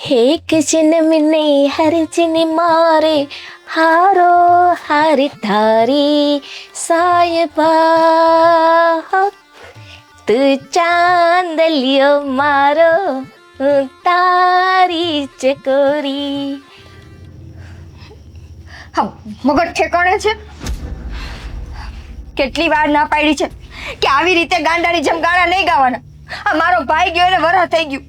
એક જન્મની હર જન મારે હારો હારી તારી સાયબા તું ચાંદલિયો મારો હું તારી ચકોરી. હા, મગજ ઠેકાણે છે? કેટલી વાર ના પાડી છે કે આવી રીતે ગાંડાની જેમ ગાળા નહીં ગાવાના. આ મારો ભાઈ ગયો એને વરહ થઈ ગયું.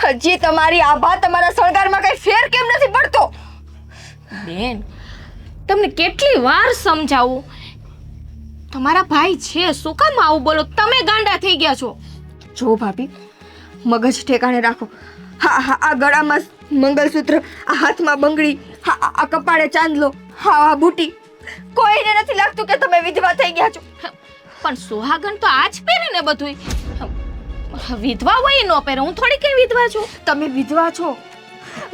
હજી તમારી આભા તમારા સળગારમાં કઈ ફેર કેમ નથી પડતો? બેન, તમને કેટલી વાર સમજાવું, તમારા ભાઈ છે, શું કામ આવું બોલો? તમે ગાંડા થઈ ગયા છો. જો ભાભી, મગજ ઠેકાણે રાખો. હા હા, આ ગળામાં મંગલસૂત્ર, આ હાથમાં બંગડી, હા આ કપાળે ચાંદલો, હા આ બુટી, કોઈને નથી લાગતું કે તમે વિધવા થઈ ગયા છો. પણ સુહાગન તો આજ પહેરે ને બધું. વિધવા હોય ન પહેરે, હું થોડી કઈ વિધવા છું. તમે વિધવા છો.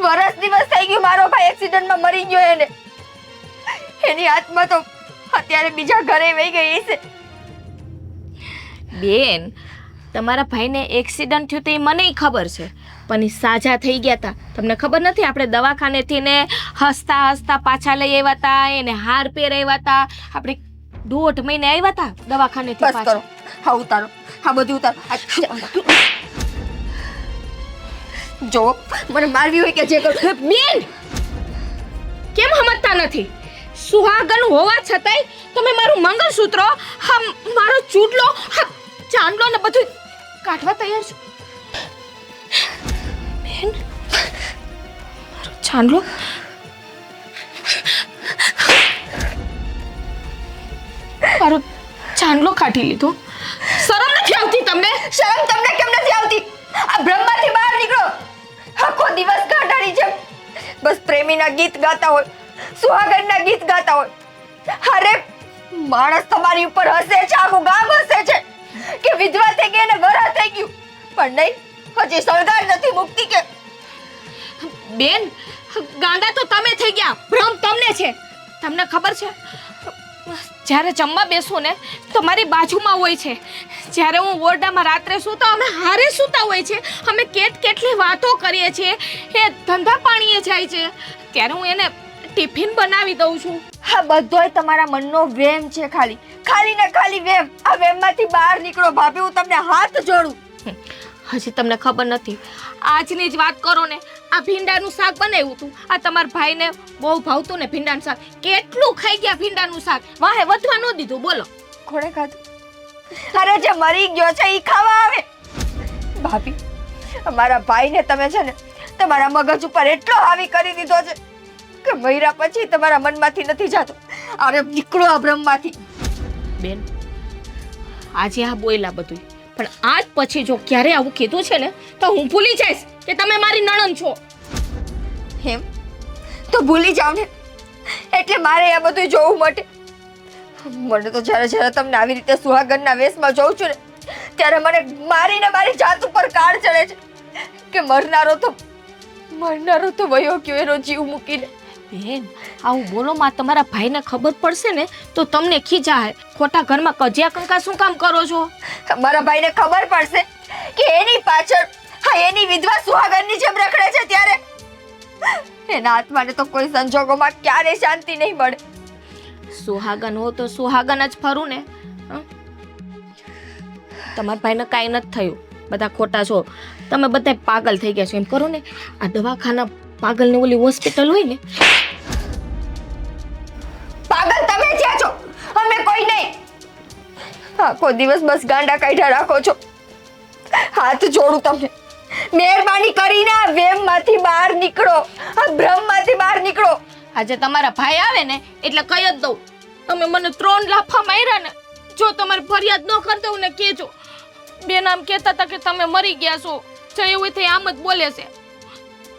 વરસ દિવસ થઈ ગયું મારો ભાઈ એક્સિડન્ટમાં મરી ગયો. એની આત્મા તો અત્યારે બીજા ઘરે વહી ગઈ છે. બેન, તમારા ભાઈને એક્સિડન્ટ થયું તો એ મને ખબર છે, પણ એ સાજા થઈ ગયા હતા. તમને ખબર નથી? આપણે દવાખાનેથી ને હસતા હસતા પાછા લઈ આવ્યા હતા, એને હાર પહેરાવ્યા હતા. આપણે 1.5 મહિને આવ્યા હતા દવાખાનેથી બસ પાછા. કરો, હા ઉતારો, હા બધું ઉતારો. જો મને મારવી હોય કે જે કરો. બેન, કેમ સમજતા નથી? સુહાગન હોવા છતાંય તમે મારું મંગળસૂત્ર, હા મારો ચૂડલો, હા ચાંદલો ને બધું કાઢવા તૈયાર છો. બેન, મારો ચાંદલો, મારો ચાંદલો કાઢી લીધો. શરમ નથી આવતી તમને? શરમ તમને કેમ નથી આવતી? આ બ્રહ્માથી બહાર નીકળો. આખો દિવસ ગાંડાની જેમ બસ પ્રેમીના ગીત ગાતા હોય, સુહાગનના ગીત ગાતા હોય. અરે માણસ તમારી ઉપર હસે છે, આખું ગામ હસે છે કે વિધવા થઈ ગઈ અને વરા થઈ ગયું. પણ નહીં, હજી સળગાર નથી મુક્તિ કે. બેન, ગાંડા તો તમે થઈ ગયા, ભ્રમ તમને છે. તમને ખબર છે, જ્યારે જમવા બેસું ને તો મારી બાજુમાં હોય છે. જ્યારે હું ઓરડામાં રાત્રે સૂતો, અમે હારે સૂતા હોય છે, અમે કેટલી વાતો કરીએ છીએ, એ ધંધા પાણીએ જાય છે, ત્યારે હું એને ટિફિન બનાવી દઉં છું. હા, બધોય તમારા મનનો વેમ છે. ખાલી ને ખાલી વેમ. આ વેમમાંથી બહાર નીકળો ભાભી, હું તમને હાથ જોડું. હજી તમને ખબર નથી, આજની જ વાત કરો ને, આ ભીંડાનું શાક બનાવ્યું હતું. આ તમારા ભાઈને બહુ ભાવતું ને ભીંડાનું શાક. કેટલું ખાઈ ગયા ભીંડાનું શાક, વાહે વધવા ન દીધું. બોલો, કોણે ખાધું? અરે જે મરી ગયો છે ઈ ખાવા આવે. ભાભી, અમારા ભાઈને તમે છે ને તમારા મગજ ઉપર એટલો હાવી કરી દીધો છે કે મહિરા પછી તમારા મનમાંથી નથી જાતો. અરે નીકળો આ બ્રહ્મમાંથી. બેન, આજે આ બોયલા બધું, પણ આજ પછી જો ક્યારે આવું કીધું છે ને તો હું ભૂલી જઈશ કે તમે મારી નણંદ છો. એમ તો ભૂલી જાવ ને, એટલે મારે આ બધું જોવું માટે. મને તો જ્યારે તમને આવી રીતે સુહાગનના વેશમાં જોઉં છું ને, ત્યારે મને મારીને મારી જાત ઉપર કાળ ચડે છે કે મરનારો તો વયો ગયો એનો જીવ મૂકીને. બેન, આવું બોલો માં, તમારા ભાઈને ખબર પડશે ને તો તમને ખીજાય. ખોટા ઘરમાં કજિયા કંકા શું કામ કરો છો? મારા ભાઈને ખબર પડશે કે એની પાછળ હા એની વિધવા સુહાગનની જેમ રખડે છે, ત્યારે એના આત્માને તો કોઈ સંજોગોમાં ક્યારે શાંતિ નહીં મળે. સુહાગન હો તો સુહાગન જ ફરું ને. તમારા ભાઈને કાંઈ નથી થયું, બધા ખોટા છો. તમે બધા પાગલ થઈ ગયા છો. એમ કરો ને, આ દવાખાના પાગલની ઓલી હોસ્પિટલ હોય ને. પાગલ તમે જ્યાં છો, અમે કોઈ નહીં. આખો દિવસ બસ ગાંડા કાઢ્યા રાખો છો. હાથ જોડું તમને, મહેરબાની કરીને આ વેમમાંથી બહાર નીકળો, આ ભ્રમમાંથી બહાર નીકળો. આજે તમારા ભાઈ આવે ને એટલે કહી જ દઉં, તમે મને 3 લાફા માર્યા ને, જો તમારે ફરિયાદ ન કરતા હું ને કહેજો. બેન આમ કહેતા હતા કે તમે મરી ગયા છો, જો એવું થઈ આમ જ બોલે છે.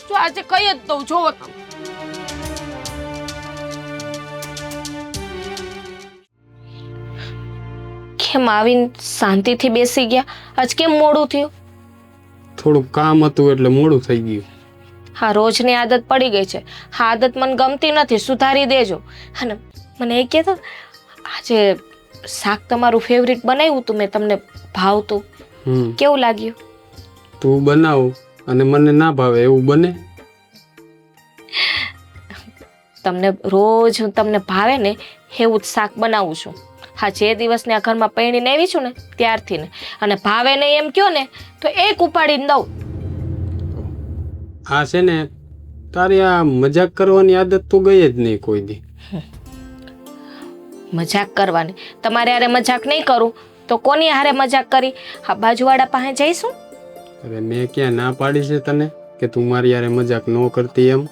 જો આજે કહી જ દઉં, જોવો તમે. કેમ આવીને શાંતિથી બેસી ગયા? આજ કેમ મોડું થયું? થોડું કામ હતું એટલે મોડું થઈ ગયું. હા, રોજની આદત પડી ગઈ છે. હા, આદત મને ગમતી નથી, સુધારી દેજો. અને મને એ કહેતો, આજે શાક તમારું ફેવરિટ બનાવ્યું હતું મેં, તમને ભાવતું, કેવું લાગ્યું? તું બનાવ અને મને ના ભાવે એવું બને? તમને રોજ હું તમને ભાવે ને એવું જ શાક બનાવું છું. હા, જે દિવસને આ ઘરમાં પૈણીને આવી છું ને ત્યારથી ને, અને ભાવે નહીં એમ કહો ને તો એક ઉપાડીને દઉં. આ છે ને તારી આ મજાક કરવાની આદત તો ગઈ જ નહીં કોઈ દી. મજાક કરવાની? તમારે હારે મજાક નહીં કરું તો કોની હારે મજાક કરી? હા, બાજુવાળા પાસે જઈશું. અરે મેં ક્યાં ના પાડી છે તને કે તું મારી યારે મજાક ન કરતી એમ?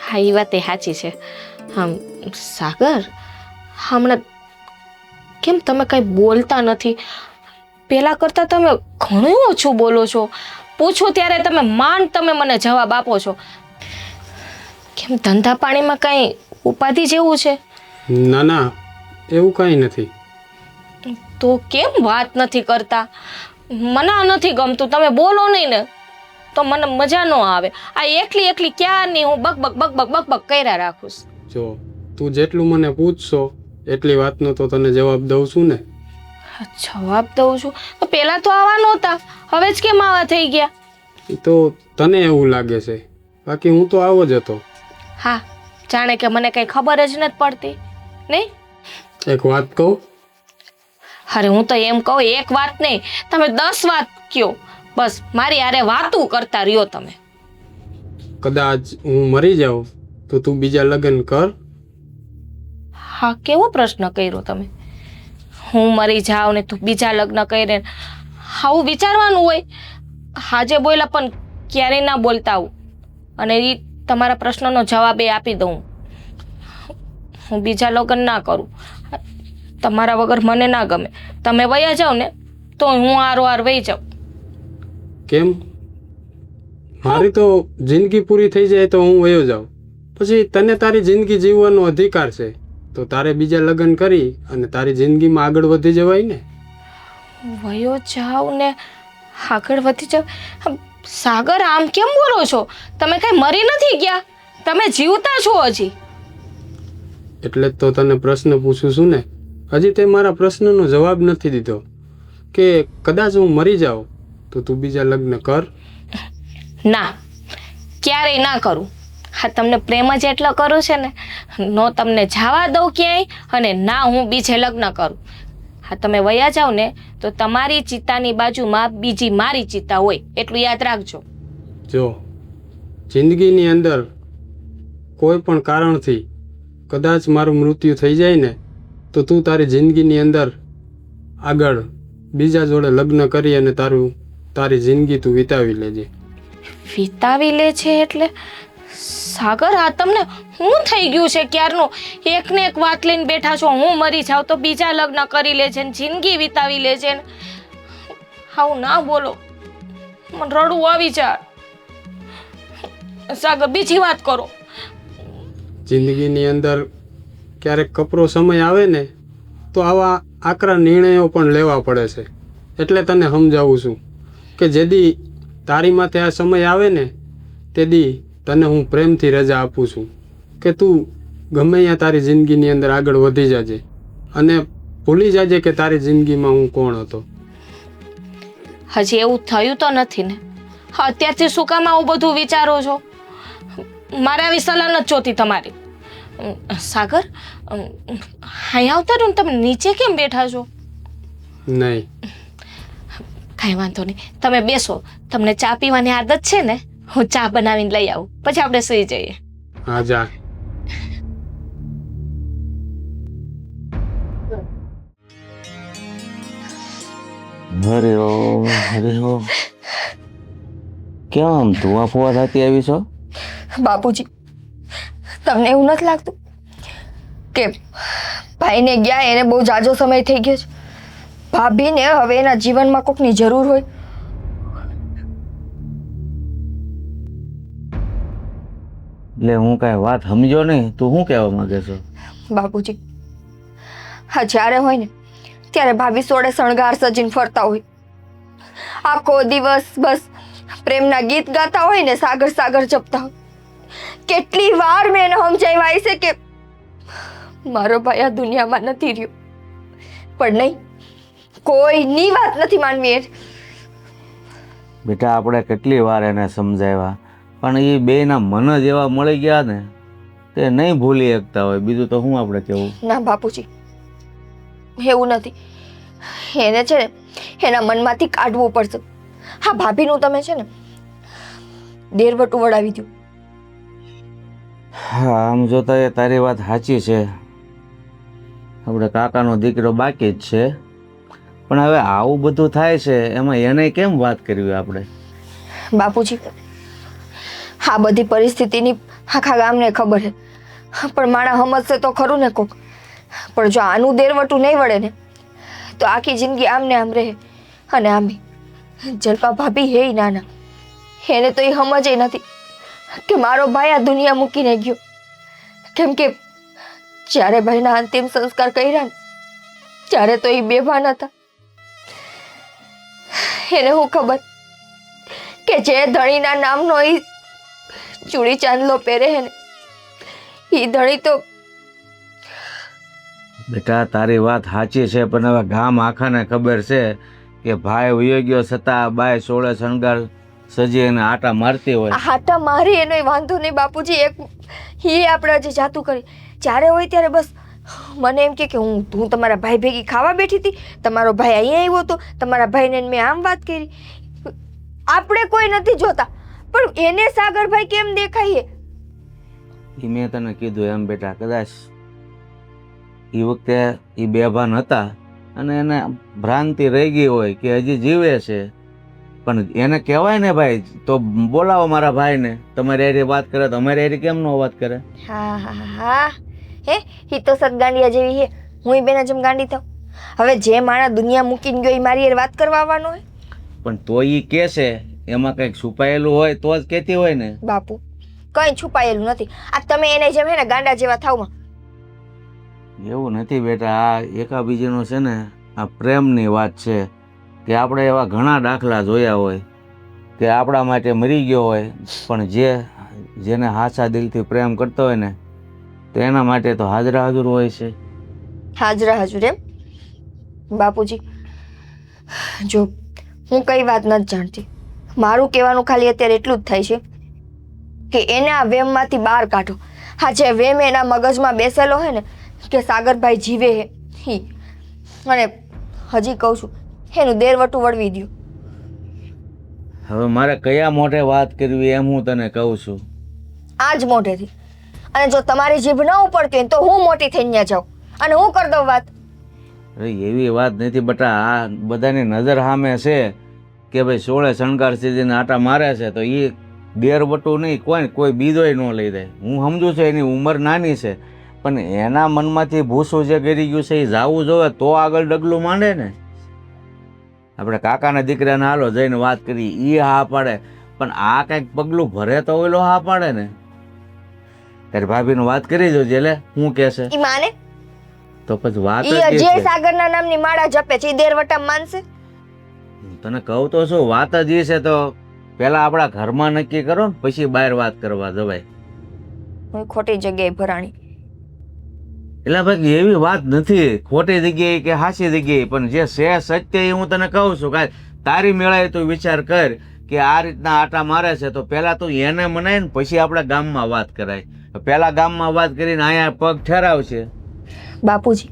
હા, એ વાત એ સાચી છે. સાગર, હમણાં કેમ તમે કંઈ બોલતા નથી? પહેલાં કરતાં તમે ઘણું ઓછું બોલો છો. પૂછું ત્યારે તમે મને જવાબ આપો છો. કેમ, ધંધા પાણીમાં કંઈ ઉપાધિ જેવું છે? ના ના, એવું કાંઈ નથી. તો કેમ વાત નથી કરતા? મને નથી ગમતું. તમે બોલો નહીં ને તો મને મજા ન આવે. આ એકલી એકલી ક્યારની હું બકબક કર્યા રાખું છું. જો તું જેટલું મને પૂછશો એટલી વાતનો તો તને જવાબ દઉં છું ને. જવાબ દઉં છું? તો પહેલા તો આવા નહોતા, હવે જ કેમ આવા થઈ ગયા? એ તો તને એવું લાગે છે, બાકી હું તો આવો જ હતો. હા, જાણે કે મને કંઈ ખબર જ નથી પડતી નહીં. એક વાત કહું? અરે હું તો એમ કહું, એક વાત નહીં તમે 10 વાત કયો. બસ મારી હારે વાતું કરતા રહ્યો તમે. કદાચ હું મરી જાઉં તો તું બીજા લગ્ન કર. હા, કેવો પ્રશ્ન કર્યો તમે? હું મરી જાઉં ને તું બીજા લગ્ન કરે? આવું વિચારવાનું હોય? હાજે બોલ્યા પણ ક્યારેય ના બોલતા આવું. અને એ તમારા પ્રશ્નનો જવાબ એ આપી દઉં. હું બીજા લગ્ન ના કરું. તમારા વગર મને ના ગમે. તમે વયા જાઓ ને તો હું આરોહાર વહી જાઉં. કેમ? મારી તો જિંદગી પૂરી થઈ જાય તો હું વયો જાઉં. પછી તને તારી જિંદગી જીવવાનો અધિકાર છે, તો તારે બીજા લગ્ન કરી અને તારી જિંદગીમાં આગળ વધી જવાય ને. વયો જાવ ને આગળ વધી જાવ? સાગર, આમ કેમ બોલો છો? તમે કઈ મરી નથી ગયા, તમે જીવતા છો હજી. એટલે જ તો તને પ્રશ્ન પૂછું છું ને. હજી તે મારા પ્રશ્નનો જવાબ નથી દીધો કે કદાચ હું મરી જાઉં તો તું બીજા લગ્ન કર. ના, ક્યારેય ના કરું. હા, તમને પ્રેમ જ એટલો કરું છે ને, નો તમને જવા દઉં ક્યાંય, અને ના હું બીજે લગ્ન કરું. હા, તમે વયા જાઓ ને તો તમારી ચિતાની બાજુમાં બીજી મારી ચિતા હોય, એટલું યાદ રાખજો. જો જિંદગીની અંદર કોઈ પણ કારણથી કદાચ મારું મૃત્યુ થઈ જાય ને તો તું તારી જિંદગીની અંદર આગળ બીજા જોડે લગ્ન કરી અને તારી જિંદગી તું વિતાવી લેજે. વિતાવી લે છે એટલે? સાગર, આ તમને શું થઈ ગયું છે ક્યારનું? એકને એક વાત લઈને બેઠા છો, હું મરી જાઉં તો બીજા લગ્ન કરી લે છે ને જિંદગી વિતાવી લે છે. આવું ના બોલો, મને રડવું આવી જાય. સાગર, બીજી વાત કરો. જિંદગીની અંદર ક્યારેક કપરો સમય આવે ને તો આવા આકરા નિર્ણયો પણ લેવા પડે છે. એટલે તને સમજાવું છું કે જેદી તારી માથે આ સમય આવે ને તેદી તને હું પ્રેમથી રજા આપું છું કે તું ગમે ત્યાં તારી જિંદગીની અંદર આગળ વધી જાજે અને ભૂલી જાજે કે તારી જિંદગીમાં હું કોણ હતો. હજી એવું થયું તો નથી ને? અત્યારથી શું કામ આવું બધું વિચારો છો? મારે આવી સલાહ નથી જોતી તમારી. સાગર, અહીંયા આવતા રહ્યું ને, તમે નીચે કેમ બેઠા છો? નહીં, કાંઈ વાંધો નહીં, તમે બેસો. તમને ચા પીવાની આદત છે ને? હું ચા બનાવીને લઈ આવું, પછી આપણે સુઈ જઈએ. હા જા. અરે હો, કેમ આમ ધુઆ ફુવા થતી આવી છો? બાપુજી, તમને એવું નથી લાગતું કે ભાઈને ગયા એને બહુ જાજો સમય થઈ ગયો છે? ભાભીને હવે એના જીવનમાં કોકની જરૂર હોય. એટલે હું કાંઈ વાત સમજો નહીં, તું શું કહેવા માંગે છો? બાપુજી, હા, જ્યારે હોય ને ત્યારે ભાભી સોડે શણગાર સજીને ફરતા હોય, આખો દિવસ બસ પ્રેમના ગીત ગાતા હોય ને સાગર સાગર જપતા હોય. કેટલી વાર મેં એને સમજાવ્યા છે કે મારો ભાઈ આ દુનિયામાં નથી રહ્યો, પણ નહીં, કોઈની વાત નથી માનવી. બેટા આપણે કેટલી વાર એને સમજાવ્યા, પણ એ બેયના મન જ એવા મળી ગયા ને તે નહીં ભૂલી શકતા હોય. બીજું તો શું આપણે કહેવું? ના બાપુજી, એવું નથી. એને છે ને એના મનમાંથી કાઢવું પડશે. હા, ભાભીનું તમે છે ને દેરવટું વળાવી દો. હા, આમ જોતા એ તારી વાત સાચી છે. આપણે કાકાનો દીકરો બાકી જ છે, પણ હવે આવું બધું થાય છે એમાં એને કેમ વાત કરવી આપણે? બાપુજી, આ બધી પરિસ્થિતિની આખા ગામને ખબર છે, પણ માણા સમજશે તો ખરું ને કોક. પણ જો આનું દેરવટું નહીં વળે ને તો આખી જિંદગી આમને આમ રહે. અને આમે જલપા ભાભી હે નાના, એને તો એ સમજે નથી કે મારો ભાઈ આ દુનિયા મૂકીને ગયો. કેમ કે જ્યારે ભાઈના અંતિમ સંસ્કાર કર્યા ને ત્યારે તો એ બેભાન હતા. એને હું ખબર કે જે ધણીના નામનો એ ચૂડી ચાંદલો પહેરે હે ને એ ધણી તો. બેટા તારી વાત સાચી છે, પણ હવે ગામ આખાને ખબર છે કે ભાઈ વયો ગયો છતાં બાય સોળે શણગાર સજી અને આટા મારતી હોય. આ હાટા મારી એનો વાંધો નહીં બાપુજી. એક એ આપણે હજી જાતું કરી જ્યારે હોય ત્યારે બસ મને એમ કે હું તમારા ભાઈ ભેગી ખાવા બેઠી હતી, તમારો ભાઈ અહીંયા આવ્યો હતો, તમારા ભાઈને મેં આમ વાત કરી. આપણે કોઈ નથી જોતા, પણ એને સાગરભાઈ કેમ દેખાઈએ? એ મેં તને કીધું એમ બેટા, કદાચ એ વખતે એ બેભાન હતા અને એને ભ્રાંતિ રહી ગઈ હોય કે હજી જીવે છે. પણ એને કહેવાય ને ભાઈ, તો બોલાવો મારા ભાઈને, તમારી હારે વાત કરે તો અમારી હારે કેમ નો વાત કરે? હા હા હા, હે એ તો સદગાંડિયા જેવી હે. હું બેના જેમ ગાંડી થાવ? હવે જે માણા દુનિયા મૂકીને ગયો એ મારી હારે વાત કરવા આવવાનો હોય? પણ તો એ કે છે એમાં કંઈક છુપાયેલું હોય તો જ કહેતી હોય ને. બાપુ, કંઈ છુપાયેલું નથી. આ તમે એને જેમ હે ને ગાંડા જેવા થાવમાં. એવું નથી બેટા, આ એકાબીજીનો છે ને આ પ્રેમની વાત છે કે આપણે એવા ઘણા દાખલા જોયા હોય કે આપણા માટે મરી ગયો હોય, પણ જેને હાચા દિલથી પ્રેમ કરતો હોય ને તો એના માટે તો હાજરા હાજર હોય છે. હાજરા હજુર એમ? બાપુજી, જો હું કઈ વાત નથી જાણતી. મારું કહેવાનું ખાલી અત્યારે એટલું જ થાય છે કે એને આ વેમમાંથી બહાર કાઢો. હા, જે વેમ એના મગજમાં બેસેલો હોય ને કે સાગરભાઈ જીવે હે હી, અને હજી કહું છું એનું દેરવટું વળવી દો. હવે મારે કયા મોઢે વાત કરવી એમ હું તને કહું છું. આ જ મોઢેથી. અને જો તમારી જીભ ન ઉપડતી હોય તો હું મોટી થઈને ત્યાં જાઉં અને હું કરી દઉં વાત. અરે એવી વાત નથી બેટા, આ બધાની નજર સામે છે કે ભાઈ સોળે શણગાર સીધીને આટા મારે છે તો એ દેરવટું નહીં કોઈ બીજોય ન લઈ દે. હું સમજુ છું એની ઉંમર નાની છે, પણ એના મનમાંથી ભૂસું જે કરી ગયું છે એ જાવું જોવે તો આગળ ડગલું માંડે ને. આપણે કાકાના દીકરાને હાલો જઈને વાત કરી, એ હા પાડે, પણ આ કંઈક પગલું ભરે તો ઓલો હા પાડે ને. તારી ભાભીનું વાત કરી જોજે, લે શું કહેશે. ઈ માને તો પછી વાત ઈ જ જે છે. સાગરના નામની માળા જપે છે ઈ દેરવટા માનશે? તને કહું તો શું, વાત જ એ છે તો પેલા આપણા ઘરમાં નક્કી કરો ને પછી બહાર વાત કરવા જવાય. હું ખોટી જગ્યાએ ભરાણી. એટલે ભાઈ એવી વાત નથી, ખોટી જગ્યાએ કે હાચી જગ્યાએ, પણ જે છે સત્ય એ હું તને કહું છું. કાંઈ તારી મેળાએ તું વિચાર કર કે આ રીતના આટા મારે છે તો પહેલા તું એને મનાય ને પછી આપણે ગામમાં વાત કરાય. પહેલા ગામમાં વાત કરીને અહીંયા પગ ઠેરાવશે. બાપુજી,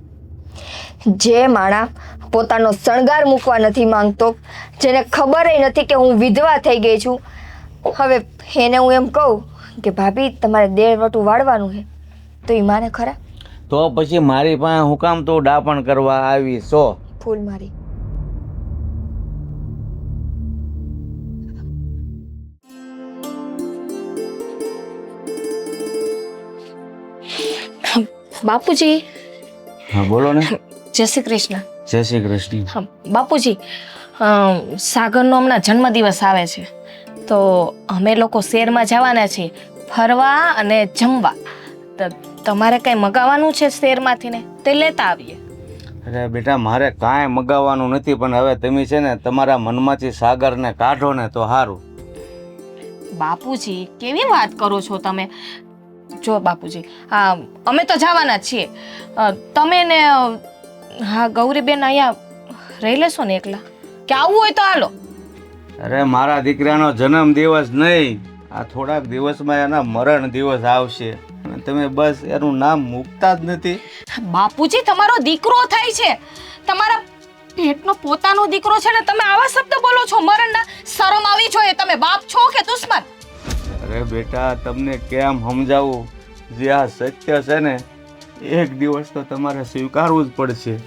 જે માણા પોતાનો શણગાર મૂકવા નથી માંગતો, જેને ખબર નથી કે હું વિધવા થઈ ગઈ છું, હવે એને હું એમ કહું કે ભાભી તમારે દેરવટું વાળવાનું છે તો એ માને ખરા? તો પછી મારી પાસે હું કામ તું ડાપણ કરવા આવી છો? ફૂલ મારી. બાપુજી, હા બોલો ને. જય શ્રી કૃષ્ણ. જય શ્રી કૃષ્ણ. હા બાપુજી, સાગરનો હમણાં જન્મદિવસ આવે છે તો અમે લોકો શહેરમાં જવાના છીએ ફરવા અને જમવા. તો તમારે કંઈ મગાવવાનું છે શહેરમાંથી ને તે લેતા આવીએ. અરે બેટા, મારે કાંઈ મગાવવાનું નથી, પણ હવે તમે છે ને તમારા મનમાંથી સાગરને કાઢો ને તો સારું. બાપુજી, કેવી વાત કરો છો તમે? જો બાપુજી, હા અમે તો જવાના જ છીએ. તમે ને હા ગૌરીબેન અહીંયા રહી લેશો ને એકલા, કે આવવું હોય તો હાલો. અરે મારા દીકરાનો જન્મ દિવસ નહીં, આ થોડાક દિવસમાં એના મરણ દિવસ આવશે અને તમે બસ એનું નામ મૂકતા જ નથી. બાપુજી તમારો દીકરો થાય છે, તમારા પેટનો પોતાનો દીકરો છે ને તમે આવા શબ્દ બોલો છો મરણના? શરમ આવી જોઈએ. તમે બાપ છો કે દુશ્મન? અરે બેટા, તમને કેમ સમજાવું? જે આ સત્ય છે ને એક દિવસ તો તમારે સ્વીકારવું જ પડશે.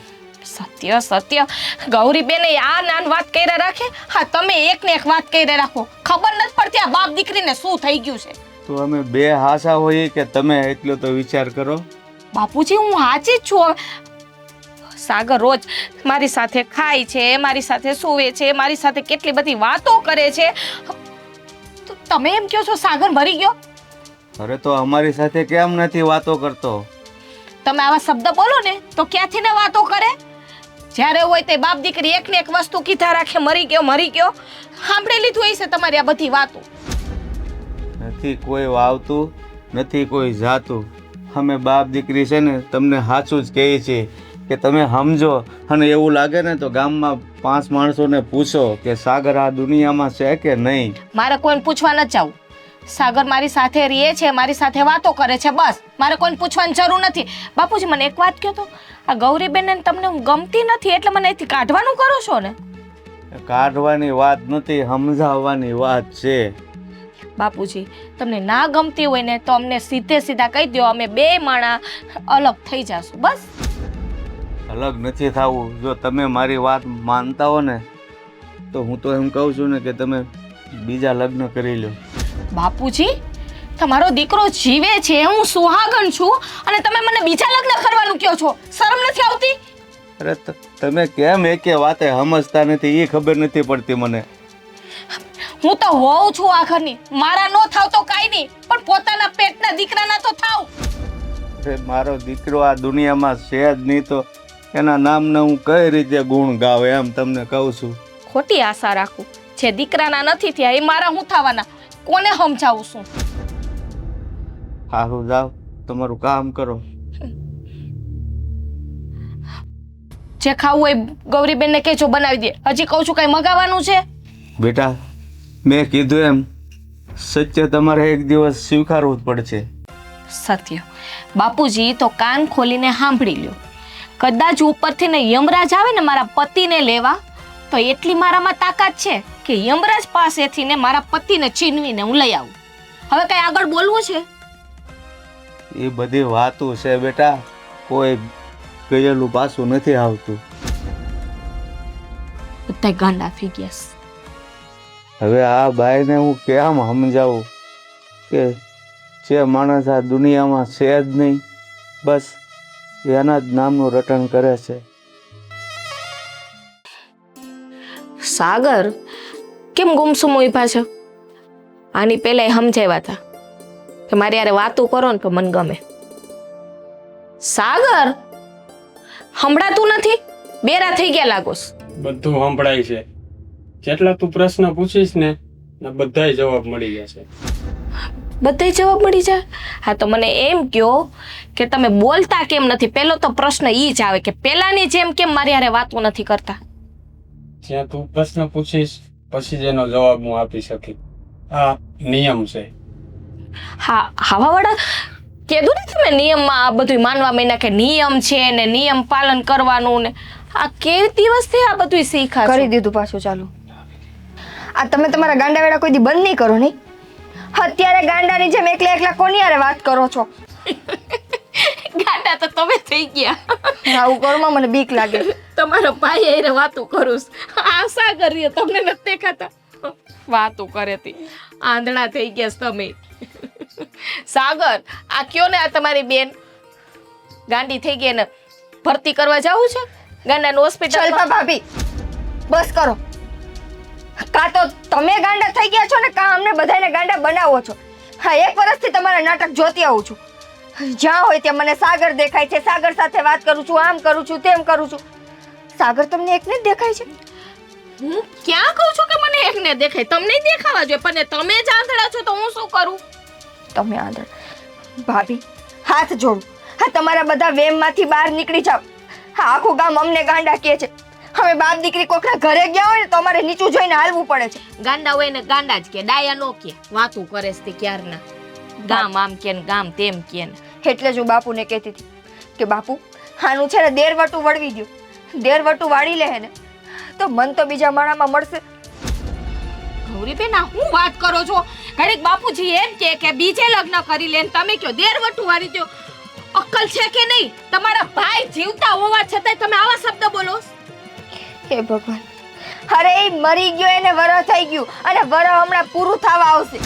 સત્ય સત્ય ગૌરીબેને આ નાન વાત કરી રાખે. હા તમે એક ને એક વાત કરી રાખો. ખબર નથી પડતી આ બાપ દીકરીને શું થઈ ગયું છે. તો અમે બે હાસા હોઈએ કે તમે એટલો તો વિચાર કરો. બાપુજી હું સાચી જ છું. સાગર રોજ મારી સાથે ખાય છે, મારી સાથે સૂવે છે, મારી સાથે કેટલી બધી વાતો કરે છે. તો તમે એમ કહો છો સાગર મરી ગયો? અરે તો અમારી સાથે કેમ નથી વાતો કરતો? તમે આવા શબ્દ બોલો ને તો ક્યાંથી ને વાતો કરે? જ્યારે હોય તે બાપ દીકરી એક ને એક વસ્તુ કીધા રાખે, મરી ગયો મરી ગયો. સાંભળી લીધું હશે તમારી આ બધી વાતો. નથી કોઈ વાવતું, નથી કોઈ જાતું. અમે બાપ દીકરી છે ને તમને સાચું જ કહીએ છીએ કે તમે સમજો. અને એવું લાગે ને તો ગામમાં 5 માણસોને પૂછો કે સાગર આ દુનિયામાં છે કે નહીં. મારે કોઈને પૂછવા ન જાવું. સાગર મારી સાથે રહે છે, મારી સાથે વાતો કરે છે, બસ. મારે કોઈને પૂછવાની જરૂર નથી. બાપુજી મને એક વાત કહો તો, આ ગૌરીબેન તમને હું ગમતી નથી એટલે મને અહીંથી કાઢવાનું કરો છો ને? કાઢવાની વાત નથી, સમજાવવાની વાત છે. બાપુજી તમને ના ગમતી હોય ને તો અમને સીધે સીધા કહી દો, અમે બે માણા અલગ થઈ જાશું બસ. અલગ નથી થવું. જો તમે મારી વાત માનતા હો ને તો હું તો એમ કહું છું ને કે તમે બીજા લગ્ન કરી લો. બાપુજી તમારો દીકરો જીવે છે, હું સુહાગણ છું અને તમે મને બીજા લગ્ન કરવાનું કહો છો? શરમ નથી આવતી? અરે તમે કેમ એકે વાતે સમજતા નથી એ ખબર નથી પડતી મને. હું તો હોઉં છું આ ઘરની. મારા નો થાવ તો કાઈ નહીં, પણ પોતાના પેટના દીકરાના તો થાવ. અરે મારો દીકરો આ દુનિયામાં છે જ નહીં તો એના નામના હું કઈ રીતે ગુણ ગાવ એમ તમને કહું છું. ખોટી આશા રાખું. જે દીકરાના નથી થયા એ મારા હું થવાના? કોને સમજાવું છું? સારું જાઓ, તમારું કામ કરો. જે ખાવું હોય ગૌરીબેનને કહેજો બનાવી દે. હજી કહું છું કઈ મગાવવાનું છે? બેટા મેં કીધું એમ સત્ય તમારે એક દિવસ સ્વીકારવું જ પડશે. સત્ય? બાપુજી તો કાન ખોલીને સાંભળી લ્યો. કદાચ ઉપરથી ને યમરાજ આવે ને મારા પતિને લેવા તો એટલી મારામાં તાકાત છે કે યમરાજ પાસેથી ને મારા પતિને છીનવીને હું લઈ આવું. હવે કઈ આગળ બોલવું છે? એ બધી વાતો છે બેટા, કોઈ ગયેલું પાછું નથી આવતું. બધા ગાંડા થઈ ગયા. હવે આ ભાઈને હું કેમ સમજાવું કે જે માણસ આ દુનિયામાં છે જ નહીં, બસ એના જ નામનું રટણ કરે છે. સાગર કેમ ગુમસુમ ઉભા છે? આની પહેલા સમજાવ્યા હતા કે મારી યારે વાતો કરો ને તો મને ગમે. સાગર સંભળાતું નથી? બેરા થઈ ગયા લાગોસ. બધું સંભળાય છે. જેટલા તું પ્રશ્ન પૂછીશ ને બધાય જવાબ મળી જશે. બધાય જવાબ મળી જાય? હા તો મને એમ કહો કે તમે બોલતા કેમ નથી? પહેલો તો પ્રશ્ન ઈ જ આવે કે પેલાની જેમ કેમ મારી હારે વાતો નથી કરતા? જ્યાં તું પ્રશ્ન પૂછીશ પછી જ એનો જવાબ હું આપી શકી. આ નિયમ છે. હા હવાવાળા કીધું ને તમે નિયમમાં આ બધું માનવા માંડ્યા કે નિયમ છે ને નિયમ પાલન કરવાનું ને આ કેવી દિવસથી આ બધું શીખા કરી દીધું પાછું ચાલુ. આ તમે તમારા ગાંડા વેડા કોઈ દી બંધ નહીં કરો નહીં? અત્યારે ગાંડાની જેમ એકલા એકલા કોની હારે વાત કરો છો? ગાંડા તો તમે થઈ ગયા. આવું કરમાં મને બીક લાગે. તમારો ભાઈ હારે વાતો કરું આશા કરીએ તમને નથી દેખાતા વાતો કરે તી આંધળા થઈ ગયા તમે. સાગર આ કયો ને આ તમારી બેન ગાંડી થઈ ગઈ ને ભરતી કરવા જવું છે ગાંડાનું હોસ્પિટલ? ચલપા ભાભી બસ કરો. કાં તો તમે ગાંડા થઈ ગયા છો ને કાં અમને બધાને ગાંડા બનાવો છો. હા 1 વર્ષથી તમારા નાટક જોતી આવું છું. જ્યાં હોય ત્યાં મને સાગર દેખાય છે, સાગર સાથે વાત કરું છું, આમ કરું છું, તેમ કરું છું. સાગર તમને એકને જ દેખાય છે? હું ક્યાં કહું છું કે મને એકને દેખાય? તમને દેખાવા જોઈએ પણ તમે જ આંધળા છો તો હું શું કરું? તમે આંધળ. ભાભી હાથ જોડું. હા તમારા બધા વેમમાંથી બહાર નીકળી જાઓ. હા આખું ગામ અમને ગાંડા કહે છે. હવે બાપ દીકરી કોકના ઘરે ગયા હોય ને તો અમારે નીચું જોઈને હાલવું પડે છે. ગાંડા હોય ને ગાંડા જ કે ડાયા નો કે વાતું કરે છે તે ક્યારના ગામ આમ કે ને ગામ તેમ કે ને. એટલે જ હું બાપુને કહેતી હતી કે બાપુ આનું છે ને દેરવટું વળવી દ્યો. દેરવટું વાળી લે ને તો મન તો બીજા માળામાં મળશે. ગૌરીબેન આ હું વાત કરો છો? ઘડીક બાપુજી એમ કે બીજે લગ્ન કરી લે ને તમે કયો દેરવટું વાળી દ્યો. અક્કલ છે કે નહીં? તમારા ભાઈ જીવતા હોવા છતાંય તમે આવા શબ્દ બોલો? હે ભગવાન, અરે એ મરી ગયો એને વરહ થઈ ગયું અને વરહ હમણાં પૂરું થવા આવશે.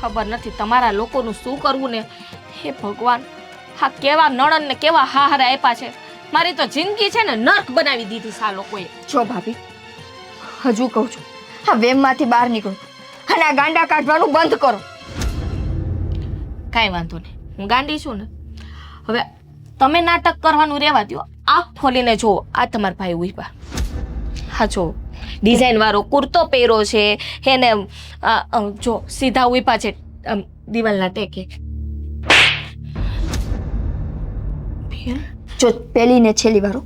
ખબર નથી તમારા લોકોનું શું કરવું ને. હે ભગવાન, હા કેવા નણન ને કેવા હાહારા આપ્યા છે. મારી તો જિંદગી છે ને નર્ક બનાવી દીધી છે આ લોકોએ. જો ભાભી, હજુ કહું છું, હા વેમમાંથી બહાર નીકળો અને આ ગાંડા કાઢવાનું બંધ કરો. કાંઈ વાંધો નહીં, હું ગાંડી છું ને. હવે તમે નાટક કરવાનું રહેવા દો. આંખ ખોલીને જુઓ, આ તમારા ભાઈ ઉભા. હા જો ડિઝાઇન વાળો કુર્તો પહેર્યો છે એને જો સીધા ઉભા છે દિવાલના ટેકે. જો પેલી ને છેલ્લી વારો,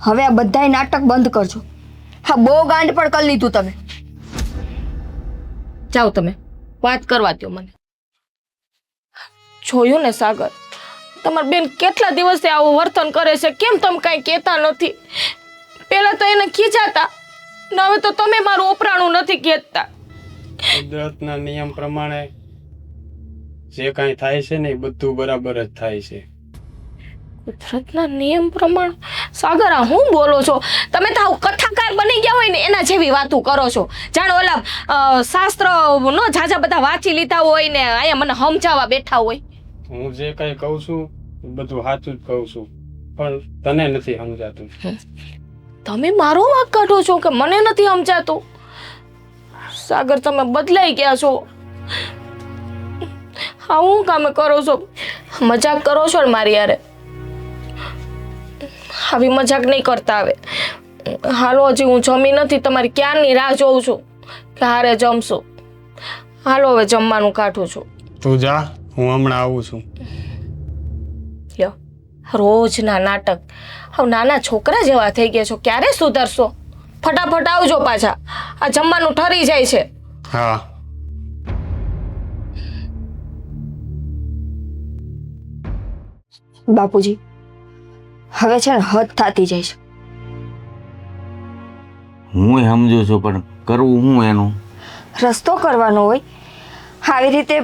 હવે આ બધાય નાટક બંધ કરજો. હા બહુ ગાંડ પણ કરી લીધું તમે. જાઓ તમે વાત કરવા દો મને. જોયું ને સાગર, તમારી બેન કેટલા દિવસથી આવું વર્તન કરે છે. કેમ તમે કાંઈ કહેતા નથી? પહેલા તો એને ખીજાતા ને હવે તો તમે મારું ઓપરાણું નથી કહેતા. કુદરતના નિયમ પ્રમાણે જે કાંઈ થાય છે ને એ બધું બરાબર જ થાય છે. કુદરતના નિયમ પ્રમાણે? સાગર આ હું બોલો છો તમે? તો આવું કથાકાર બની ગયા હોય ને એના જેવી વાતો કરો છો. જાણો ઓલા શાસ્ત્ર નો ઝાઝા બધા વાંચી લીધા હોય ને અહીંયા મને સમજાવવા બેઠા હોય. હું જે કાંઈ કહું છું એ બધું સાચું જ કહું છું, પણ તને નથી સમજાતું. તમે મારો વાંક કાઢો છો કે મને નથી સમજાતું? સાગર તમે બદલાઈ ગયા છો. હા હું કામે કરો છો? મજાક કરો છો ને મારી યારે? આવી મજાક નહીં કરતા. હવે હાલો, હજી હું જમી નથી. તમારી ક્યારની રાહ જોઉં છું કે હારે જમશો. હાલો હવે જમવાનું કાઢું છું. તું જા, હું હમણાં આવું છું. લ્યો રોજના નાટક. હવે નાના છોકરા જેવા થઈ ગયા છો. ક્યારે સુધરશો? ફટાફટ આવજો પાછા, આ જમવાનું ઠરી જાય છે. હા. બાપુજી હવે છે ને હદ થતી જાય છે. હું સમજુ છું, પણ કરવું હું એનું? રસ્તો કરવાનો હોય. આવી રીતે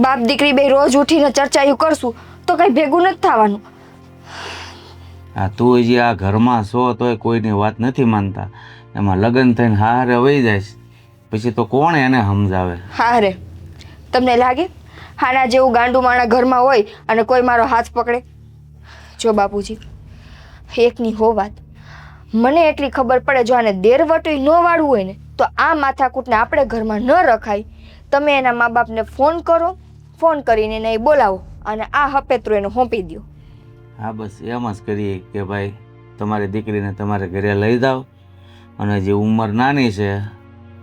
બાપ દીકરી બે રોજ ઉઠીને ચર્ચાયું કરશું તો કઈ ભેગું નથી થવાનું. આ તું હજી આ ઘરમાં છો તોય કોઈની વાત નથી માનતા. એમાં લગ્ન થઈને હારે વહી જાય છે, પછી તો કોણ એને સમજાવે? હા રે, તમને લાગે આના જેવું ગાંડું માણા ઘરમાં હોય અને કોઈ મારો હાથ પકડે? જો બાપુજી, એકની હો વાત, મને એટલી ખબર પડે જો આને દેરવટું ન વાળવું હોય ને તો આ માથાકૂટને આપણે ઘરમાં ન રખાય. તમે એના મા બાપને ફોન કરો, ફોન કરીને એને બોલાવો અને આ હપેતરું એને સોંપી દો. હા બસ એમ જ કરીએ કે ભાઈ તમારી દીકરીને તમારે ઘરે લઈ જાઓ અને જે ઉંમર નાની છે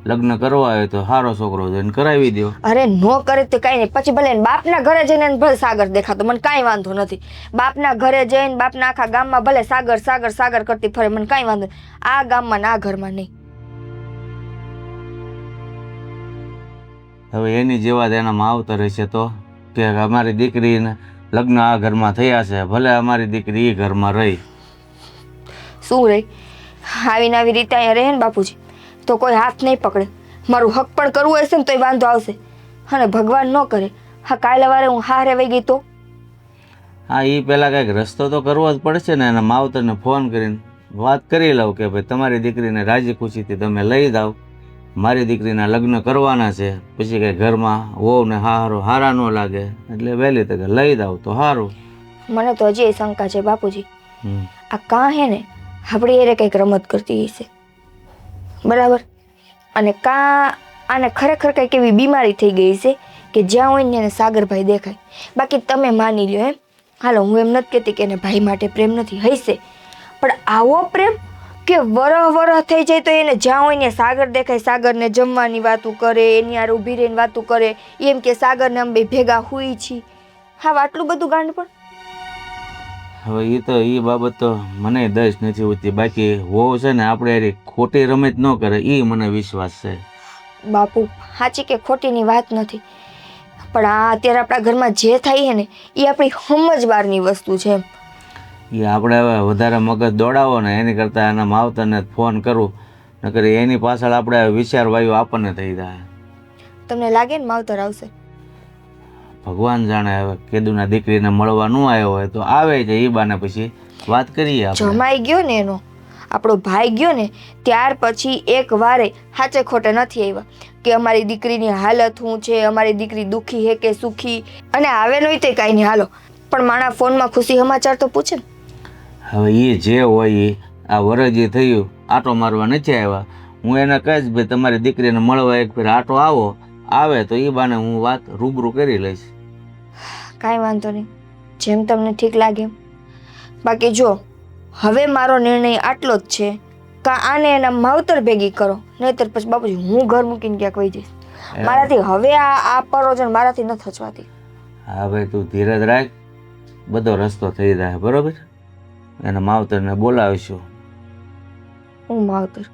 લગ્ન કરવા હોય તો સારો છોકરો જોઈને કરાવી દો. અરે નો કરે તો કાંઈ નહીં, પછી ભલે બાપના ઘરે જઈને એને ભલે સાગર દેખાતો મને કાંઈ વાંધો નથી. બાપના ઘરે જઈને બાપના આખા ગામમાં ભલે સાગર સાગર સાગર કરતી ફરે મને કાંઈ વાંધો નહીં. આ ગામમાં ના ઘરમાં નહીં. હવે એની જેવા જ એના માવતર હશે તો કે અમારી દીકરીને લગ્ન આ ઘરમાં થયા છે, ભલે અમારી દીકરી એ ઘરમાં રહી. શું રહી આવીને આવી રીતે અહીંયા રહે ને બાપુજી તો કોઈ હાથ નહીં પકડે. મારું હક પણ કરવું હશે ને તોય વાંધો આવશે. અને ભગવાન ન કરે હા કાલે વારે હું હારે વહી ગઈ તો? હા એ પહેલાં કંઈક રસ્તો તો કરવો જ પડશે ને. એના માવતરને ફોન કરીને વાત કરી લઉં કે ભાઈ તમારી દીકરીને રાજી ખુશીથી તમે લઈ જાઓ, મારી દીકરીના લગ્ન કરવાના છે, પછી કંઈ ઘરમાં વહુને હારા ન લાગે એટલે વહેલી તકે લઈ જાઓ તો સારું. મને તો હજી એ શંકા છે બાપુજી, આ કાં હે ને આપણી એરે કંઈક રમત કરતી હશે બરાબર, અને કાં આને ખરેખર કંઈક એવી બીમારી થઈ ગઈ છે કે જ્યાં હોય ને એને સાગરભાઈ દેખાય. બાકી તમે માની લ્યો એમ, હાલો હું એમ નથી કહેતી કે એને ભાઈ માટે પ્રેમ નથી, હશે, પણ આવો પ્રેમ કે વરહ થઈ જાય તો એને જ્યાં હોય ને સાગર દેખાય, સાગરને જમવાની વાતું કરે, એની યાર ઊભી રહીને વાતું કરે, એમ કે સાગરને અમે બે ભેગા હુઈ છી. હા આટલું બધું ગાંડ પણ? હવે એ બાબત તો મને દસ નથી હોતી. બાકી વહુ છે ને આપણે એની ખોટી રમત ન કરે એ મને વિશ્વાસ છે. બાપુ સાચી કે ખોટીની વાત નથી, પણ આ અત્યારે આપણા ઘરમાં જે થાય છે ને એ આપણી સમજબારની વસ્તુ છે. એ આપણે હવે વધારે મગજ દોડાવો ને એની કરતાં એના માવતરને ફોન કરું, નકર એની પાછળ આપણે વિચારવાયું આપણને થઈ જાય. તમને લાગે ને માવતર આવશે? ભગવાન જાણે. હવે કેદુના દીકરીને મળવા ન આવ્યો હોય તો આવે છે, એ બાને પછી વાત કરીએ આપણે. જમાઈ ગયો ને એનો, આપણો ભાઈ ગયો ને ત્યાર પછી એક વારે સાચે ખોટે નથી આવ્યા કે અમારી દીકરીની હાલત શું છે, અમારી દીકરી દુઃખી હે કે સુખી, અને આવેલો તે કાંઈ નહીં હાલો, પણ મારા ફોનમાં ખુશી સમાચાર તો પૂછે ને. હવે એ જે હોય એ આ વરજી થયું, આટો મારવા નથી આવ્યા. હું એને કહીશ ભાઈ તમારી દીકરીને મળવા એક ફેર આટો આવે તો એ બાને હું વાત રૂબરૂ કરી લઈશ. કાંઈ વાંધો નહીં, જેમ તમને ઠીક લાગે એમ. બાકી જો હવે મારો નિર્ણય આટલો જ છે કે આને એના માવતર ભેગી કરો, નહીંતર પછી બાપુજી હું ઘર મૂકીને ક્યાંક વહી જઈશ. મારાથી હવે આ પરોજન મારાથી ન થચવાતી. હા ભાઈ તું ધીરજ રાખ, બધો રસ્તો થઈ જાય બરોબર. એના માવતરને બોલાવીશું. હું માવતર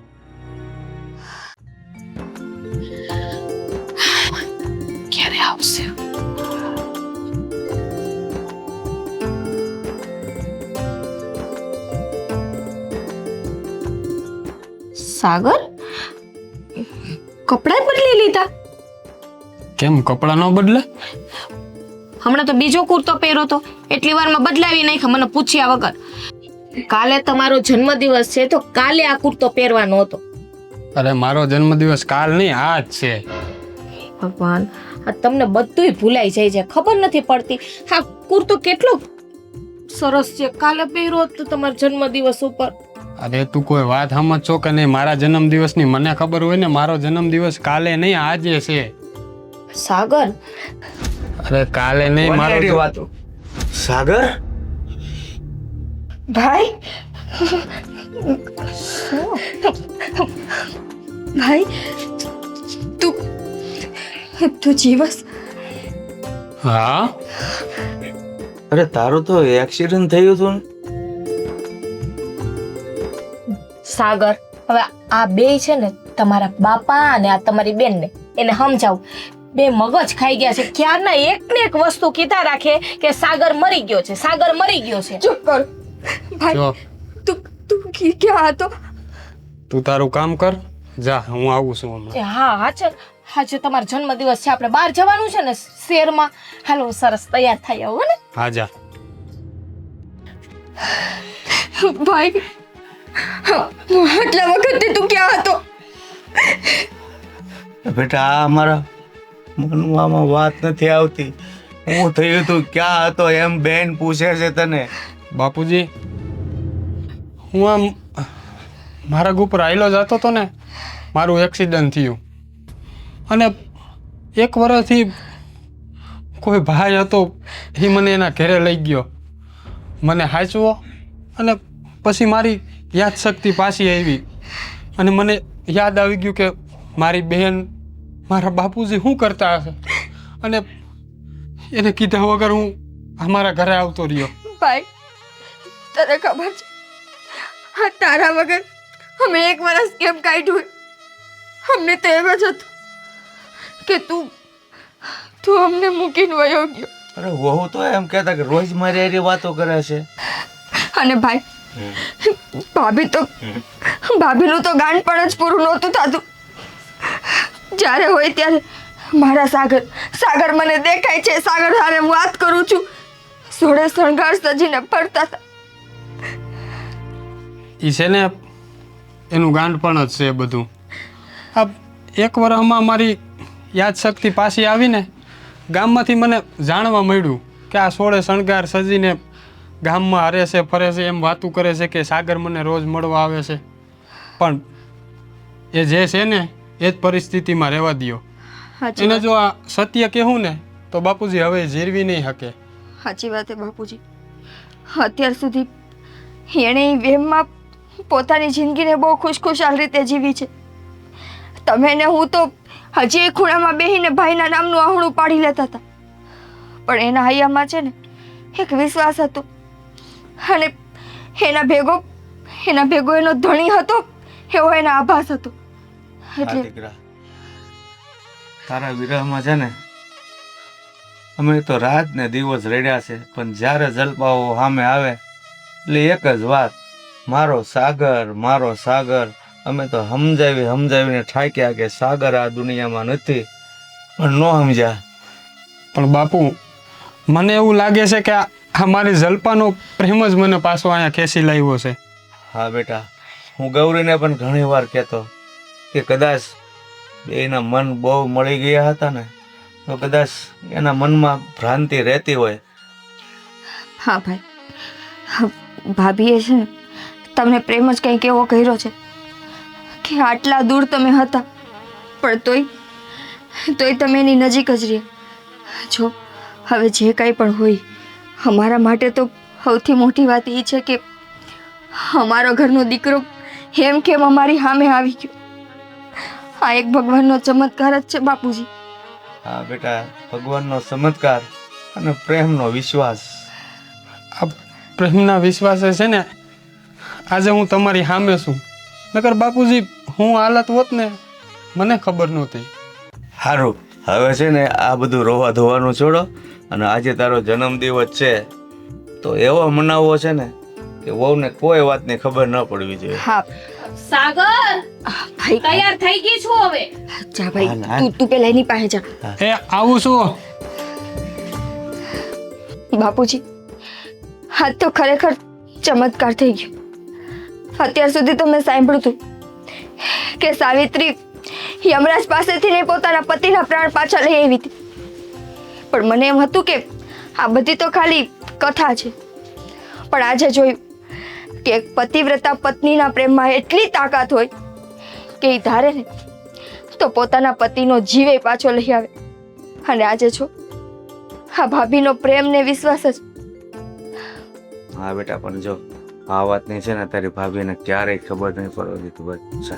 ક્યારે આવશે? સાગર, કપડાં બદલી લીધા? કેમ કપડાં ન બદલે? હમણાં તો બીજો કુર્તો પહેર્યો તો, એટલી વારમાં બદલાવી નાખ્યા મને પૂછ્યા વગર. કાલે તમારો જન્મદિવસ છે તો કાલે આ કુર્તો પહેરવાનો હતો. અરે મારો જન્મદિવસ કાલ નહીં આજ છે. ભગવાન, આ તમને બધુંય ભૂલાઈ જાય છે, ખબર નથી પડતી. હા, કુર્તો કેટલો સરસ છે, કાલે પહેર્યો હતો તમારા જન્મદિવસ ઉપર. અરે તું કોઈ વાત સમજશો કે નહીં? મારા જન્મદિવસની મને ખબર હોય ને, મારો જન્મદિવસ કાલે નહીં આજે છે. સાગર, અરે કાલે નહીં મારો વાતો. સાગર ભાઈ, ભાઈ તું જીવસ? હા. અરે તારું તો એક્સિડન્ટ થયું હતું ને? સાગર, હવે આ બે છે ને તમારા બાપા અને આ તમારી બેનને એને સમજાવું. બે મગજ ખાઈ ગયા છે, ક્યારના એક ને એક વસ્તુ કીધા રાખે કે સાગર મરી ગયો છે, સાગર મરી ગયો છે. ચૂપ કર ભાઈ. જો તું ક્યાં હતો? તું તારું કામ કર, જા હું આવું છું હમણાં. હા હા ચાલ, આજે તમારો જન્મદિવસ છે, આપણે બહાર જવાનું છે ને શહેરમાં. હાલો સરસ તૈયાર થઈ આવો ને. હા જા. ભાઈ, આટલા વખતથી તું ક્યાં હતો? બેટા આ મારા મનમાં વાત નથી આવતી. હું થયું તું ક્યાં હતો એમ બેન પૂછે છે તને. બાપુજી, હું આમ મારા ઉપર આયલો જતો હતો ને, મારું એક્સિડન્ટ થયું, અને એક વર્ષથી કોઈ ભાઈ હતો એ મને એના ઘરે લઈ ગયો, મને હાંચવો, અને પછી મારી યાદશક્તિ પાછી આવી અને મને યાદ આવી ગયું કે મારી બહેન મારા બાપુજી શું કરતા હશે, અને એને કીધા વગર હું અમારા ઘરે આવતો રહ્યો. ભાઈ, તને ખબર છે આ તારા વગર અમે એક વર્ષ કેમ કાઢ્યું? અમને તો એમ જ હતું કે તું અમને મૂકીને વયો ગયો. અરે વહુ તો એમ કહેતા કે રોજ મારી હારે વાતો કરે છે. અને ભાઈ, ભાભીનું તો ગાંડપણ જ પૂરું નહોતું થતું. જ્યારે હોય ત્યારે મારા સાગર મને દેખાય છે, સાગર હારે હું વાત કરું છું, સોળે શણગાર સજીને ફરતા હતા. એ છે ને એનું ગાંડપણ જ છે બધું. આ એક વર્ષમાં મારી યાદશક્તિ પાછી આવીને ગામમાંથી મને જાણવા મળ્યું કે આ સોળે શણગાર સજીને ગામમાં હરે છે ફરે છે, એમ વાતું કરે છે કે સાગર મને રોજ મળવા આવે છે. પણ એ જે છે ને એ જ પરિસ્થિતિમાં રહેવા દ્યો. એને જો આ સત્ય કહેવું ને તો બાપુજી હવે જીરવી નહીં શકે. સાચી વાત છે બાપુજી. અત્યાર સુધી એણે વેમમાં પોતાની જિંદગીને બહુ ખુશખુશાલ રીતે જીવી છે. તમે ને હું તો હજી એક ખૂણામાં બેહીને ભાઈના નામનું આહણું પાડી લેતા હતા, પણ એના હૈયામાં છે ને એક વિશ્વાસ હતો અને એના ભેગો એનો ધણી હતો એવો એના આભાસ હતો. હા એટલે દીકરા, તારા વિરહમાં છે ને અમે તો રાત ને દિવસ રડ્યા છે, પણ જ્યારે જલપાઓ સામે આવે એટલે એક જ વાત, મારો સાગર મારો સાગર. અમે તો સમજાવીને ઠાક્યા કે સાગર આ દુનિયામાં નથી, પણ ન સમજ્યા. પણ બાપુ, મને એવું લાગે છે કે આ મારી જલ્પાનો પ્રેમ જ મને પાછો અહીંયા ખેંચી લાવ્યો છે. હા બેટા, હું ગૌરીને પણ ઘણી વાર કહેતો કે કદાચ બેયના મન બહુ મળી ગયા હતા ને તો કદાચ એના મનમાં ભ્રાંતિ રહેતી હોય. હા ભાઈ, ભાભીએ છે ને તમને પ્રેમ જ કંઈક એવો કર્યો છે કે આટલા દૂર તમે હતા પણ તોય તમે એની નજીક જ રહ્યા. જો હવે જે કાંઈ પણ હોય, અમારા માટે તો સૌથી મોટી વાત એ છે કે અમારો ઘરનો દીકરો એમ કેમ અમારી સામે આવી ગયો. આ એક ભગવાનનો ચમત્કાર જ છે બાપુજી. હા બેટા, ભગવાનનો ચમત્કાર અને પ્રેમનો વિશ્વાસ. આ પ્રેમના વિશ્વાસે છે ને આજે હું તમારી સામે છું. નકર બાપુજી હું હાલત હોત ને મને ખબર નહોતી. સારું, હવે છે ને આ બધું રોવા ધોવાનું છોડો અને આજે તારો જન્મદિવસ છે તો એવો મનાવવો છે ને કે વહુને કોઈ વાતની ખબર ન પડવી જોઈએ. હા સાગર, ભાઈ, તૈયાર થઈ ગઈ છું હવે. જા ભાઈ, તું પેલા એની પાસે જા. એ આવું છું. બાપુજી, આ તો ખરેખર ચમત્કાર થઈ ગયો. અત્યાર સુધી તો મેં સાંભળ્યું હતું કે સાવિત્રી યમરાજ પાસેથી ને પોતાના પતિના પ્રાણ પાછા લઈ આવી હતી, પણ મને એમ હતું કે આ બધી તો ખાલી કથા છે. પણ આજે જોયું કે એક પતિવ્રતા પત્નીના પ્રેમમાં એટલી તાકાત હોય કે એ ધારે ને તો પોતાના પતિનો જીવે પાછો લઈ આવે. અને આજે જો આ ભાભીનો પ્રેમ ને વિશ્વાસ જ. હા બેટા, પણ જો આ વાતની છે ને તારી ભાભીને ક્યારેય ખબર નહીં પડવા દીધું. બસ